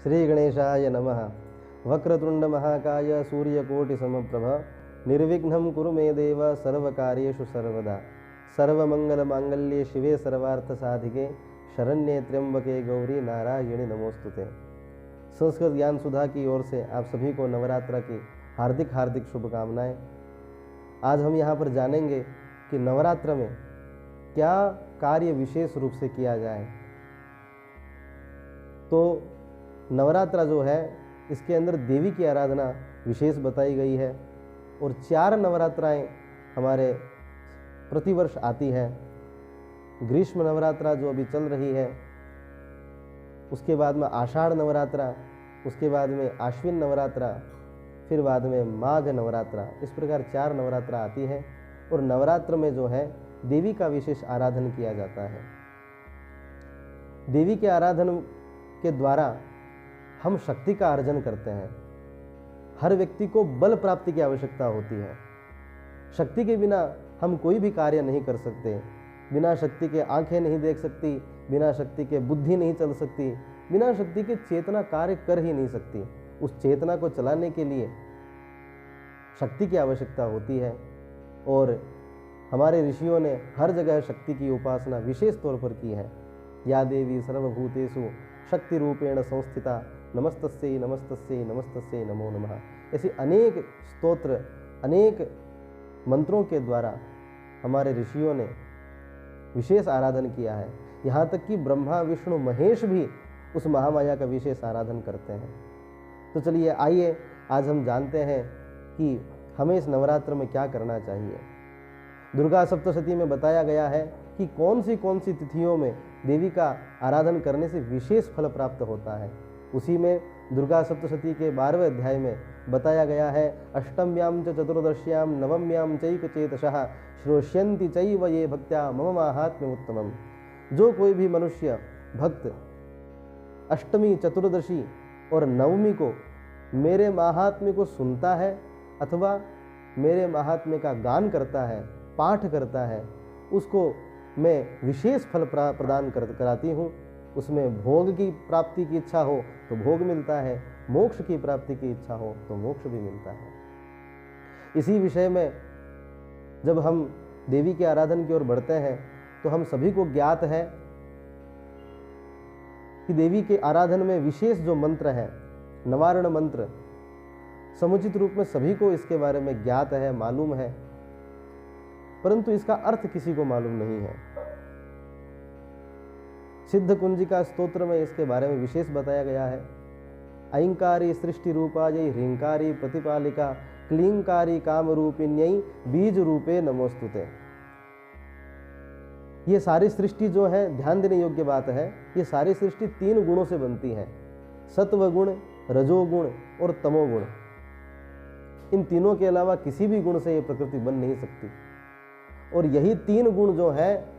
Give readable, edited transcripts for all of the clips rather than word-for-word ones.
श्री गणेशाय नमः। वक्रतुंड महाकाय सूर्यकोटिसमप्रभ निर्विघ्नं कुरु मे देव सर्वकार्येषु सर्वदा। सर्वमंगल मांगल्ये शिवे सर्वार्थ साधिके शरण्ये त्र्यंबके गौरी नारायणी नमोस्तुते। संस्कृत ज्ञान सुधा की ओर से आप सभी को नवरात्रा की हार्दिक हार्दिक शुभकामनाएं। आज हम यहाँ पर जानेंगे कि नवरात्र में क्या कार्य विशेष रूप से किया जाए। तो नवरात्रा जो है इसके अंदर देवी की आराधना विशेष बताई गई है और 4 नवरात्राएं हमारे प्रतिवर्ष आती है। ग्रीष्म नवरात्रा जो अभी चल रही है, उसके बाद में आषाढ़ नवरात्रा, उसके बाद में आश्विन नवरात्रा, फिर बाद में माघ नवरात्रा। इस प्रकार 4 नवरात्रा आती है और नवरात्र में जो है देवी का विशेष आराधन किया जाता है। देवी के आराधन के द्वारा हम शक्ति का अर्जन करते हैं। हर व्यक्ति को बल प्राप्ति की आवश्यकता होती है। शक्ति के बिना हम कोई भी कार्य नहीं कर सकते। बिना शक्ति के आंखें नहीं देख सकती, बिना शक्ति के बुद्धि नहीं चल सकती, बिना शक्ति के चेतना कार्य कर ही नहीं सकती। उस चेतना को चलाने के लिए शक्ति की आवश्यकता होती है और हमारे ऋषियों ने हर जगह शक्ति की उपासना विशेष तौर पर की है। या देवी सर्वभूतेषु शक्ति रूपेण संस्थिता नमस्तस्यै नमस्तस्यै नमस्तस्यै नमो नमः। ऐसी अनेक स्तोत्र, अनेक मंत्रों के द्वारा हमारे ऋषियों ने विशेष आराधन किया है। यहाँ तक कि ब्रह्मा विष्णु महेश भी उस महामाया का विशेष आराधन करते हैं। तो चलिए आइए आज हम जानते हैं कि हमें इस नवरात्र में क्या करना चाहिए। दुर्गा सप्तशती में बताया गया है कि कौन सी तिथियों में देवी का आराधन करने से विशेष फल प्राप्त होता है। उसी में दुर्गा सप्तशती के 12वें अध्याय में बताया गया है, अष्टम्यां च चतुर्दश्यां नवम्यां चैक चेतसः श्रोष्यन्ति चैव ये भक्त्या मम माहात्म्य उत्तमम्। जो कोई भी मनुष्य भक्त अष्टमी, चतुर्दशी और नवमी को मेरे महात्म्य को सुनता है अथवा मेरे महात्म्य का गान करता है, पाठ करता है, उसको मैं विशेष फल प्रदान कराती हूँ। उसमें भोग की प्राप्ति की इच्छा हो तो भोग मिलता है, मोक्ष की प्राप्ति की इच्छा हो तो मोक्ष भी मिलता है। इसी विषय में जब हम देवी के आराधन की ओर बढ़ते हैं तो हम सभी को ज्ञात है कि देवी के आराधन में विशेष जो मंत्र है, नवारण मंत्र, समुचित रूप में सभी को इसके बारे में ज्ञात है, मालूम है, परंतु इसका अर्थ किसी को मालूम नहीं है। सिद्ध कुंजिका स्तोत्र में इसके बारे में विशेष बताया गया है। ऐंकारी सृष्टि रूपायै ह्रींकारी प्रतिपालिका क्लींकारी काम रूपिण्यै बीज रूपे नमोस्तुते। ये सारी सृष्टि जो है, ध्यान देने योग्य बात है, ये सारी सृष्टि 3 गुणों से बनती है, सत्व गुण, रजोगुण और तमोगुण। इन तीनों के अलावा किसी भी गुण से ये प्रकृति बन नहीं सकती। और यही 3 गुण जो है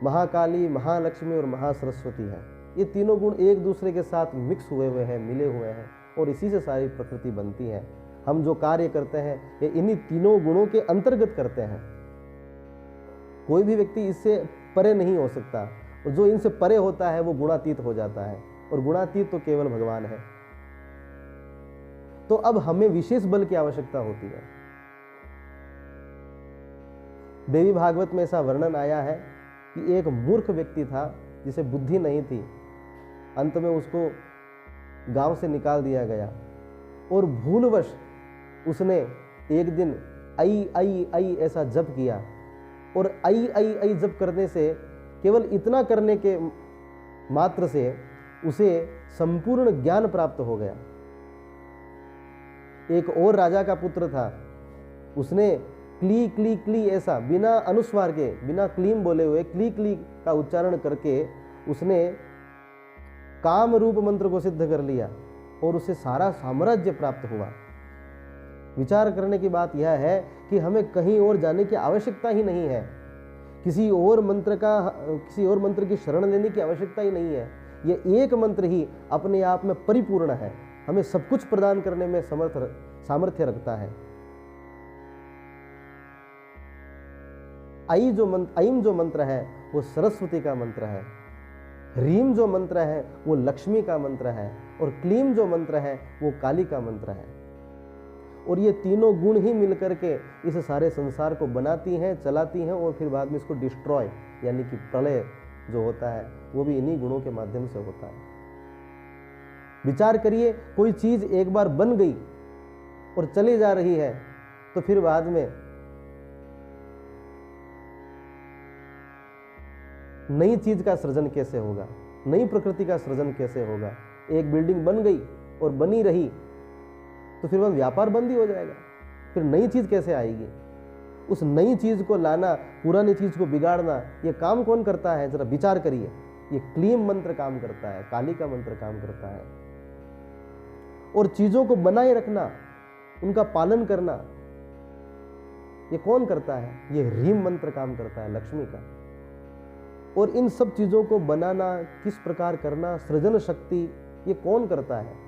महाकाली, महालक्ष्मी और महासरस्वती है। ये तीनों गुण एक दूसरे के साथ मिक्स हुए हुए हैं, मिले हुए हैं और इसी से सारी प्रकृति बनती है। हम जो कार्य करते हैं ये इन्हीं तीनों गुणों के अंतर्गत करते हैं। कोई भी व्यक्ति इससे परे नहीं हो सकता और जो इनसे परे होता है वो गुणातीत हो जाता है और गुणातीत तो केवल भगवान है। तो अब हमें विशेष बल की आवश्यकता होती है। देवी भागवत में ऐसा वर्णन आया है कि एक मूर्ख व्यक्ति था जिसे बुद्धि नहीं थी। अंत में उसको गांव से निकाल दिया गया और भूलवश उसने एक दिन आई आई आई ऐसा जप किया और आई आई आई जप करने से, केवल इतना करने के मात्र से उसे संपूर्ण ज्ञान प्राप्त हो गया। एक और राजा का पुत्र था, उसने क्ली क्ली क्ली ऐसा बिना अनुस्वार के, बिना क्लीम बोले हुए क्ली क्ली का उच्चारण करके उसने काम रूप मंत्र को सिद्ध कर लिया और उसे सारा साम्राज्य प्राप्त हुआ। विचार करने की बात यह है कि हमें कहीं और जाने की आवश्यकता ही नहीं है, किसी और मंत्र की शरण लेने की आवश्यकता ही नहीं है। यह एक मंत्र ही अपने आप में परिपूर्ण है, हमें सब कुछ प्रदान करने में सामर्थ्य रखता है। ऐं जो मंत्र है वो सरस्वती का मंत्र है। ह्रीम जो मंत्र है वो लक्ष्मी का मंत्र है और क्लीम जो मंत्र है वो काली का मंत्र है। और ये तीनों गुण ही मिलकर के इस सारे संसार को बनाती हैं, चलाती हैं और फिर बाद में इसको डिस्ट्रॉय यानी कि प्रलय जो होता है वो भी इन्हीं गुणों के माध्यम से होता है। विचार करिए, कोई चीज एक बार बन गई और चली जा रही है तो फिर बाद में नई चीज का सृजन कैसे होगा, नई प्रकृति का सृजन कैसे होगा। एक बिल्डिंग बन गई और बनी रही तो फिर वह व्यापार बंद ही हो जाएगा, फिर नई चीज कैसे आएगी। उस नई चीज को लाना, पुरानी चीज को बिगाड़ना, ये काम कौन करता है, जरा विचार करिए। ये क्लीम मंत्र काम करता है, काली का मंत्र काम करता है। और चीजों को बनाए रखना, उनका पालन करना, ये कौन करता है, ये ह्रीम मंत्र काम करता है, लक्ष्मी का। और इन सब चीजों को बनाना, किस प्रकार करना, सृजन शक्ति, ये कौन करता है,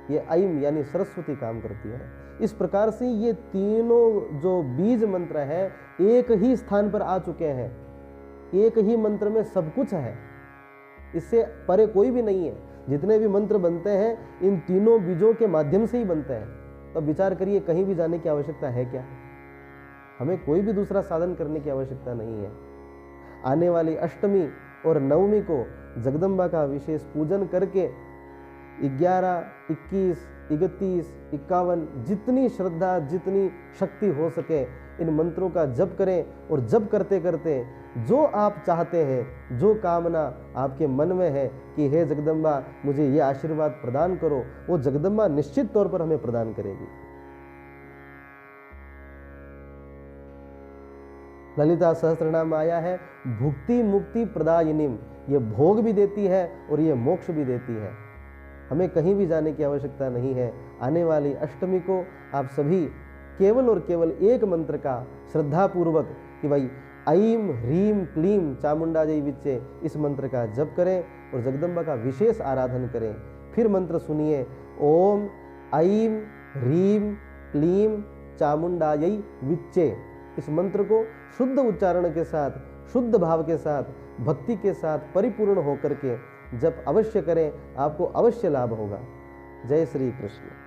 ये ऐम यानी सरस्वती काम करती है। इस प्रकार से ये तीनों जो बीज मंत्र है एक ही स्थान पर आ चुके हैं, एक ही मंत्र में सब कुछ है, इससे परे कोई भी नहीं है। जितने भी मंत्र बनते हैं इन तीनों बीजों के माध्यम से ही बनते हैं। तो विचार करिए, कहीं भी जाने की आवश्यकता है क्या, हमें कोई भी दूसरा साधन करने की आवश्यकता नहीं है। आने वाली अष्टमी और नवमी को जगदम्बा का विशेष पूजन करके 11, 21, 31, 51 जितनी श्रद्धा, जितनी शक्ति हो सके इन मंत्रों का जप करें। और जप करते करते जो आप चाहते हैं, जो कामना आपके मन में है कि हे जगदम्बा मुझे ये आशीर्वाद प्रदान करो, वो जगदम्बा निश्चित तौर पर हमें प्रदान करेगी। ललिता सहस्त्रनाम आया है भुक्ति मुक्ति प्रदायिनीम, ये भोग भी देती है और ये मोक्ष भी देती है। हमें कहीं भी जाने की आवश्यकता नहीं है। आने वाली अष्टमी को आप सभी केवल और केवल एक मंत्र का श्रद्धापूर्वक कि भाई ऐम ह्रीम क्लीम चामुंडा जय विच्चे, इस मंत्र का जप करें और जगदम्बा का विशेष आराधन करें। फिर मंत्र सुनिए, ओम ऐम ह्रीम क्लीम चामुंडायै विच्चे। इस मंत्र को शुद्ध उच्चारण के साथ, शुद्ध भाव के साथ, भक्ति के साथ परिपूर्ण होकर के जप अवश्य करें, आपको अवश्य लाभ होगा। जय श्री कृष्ण।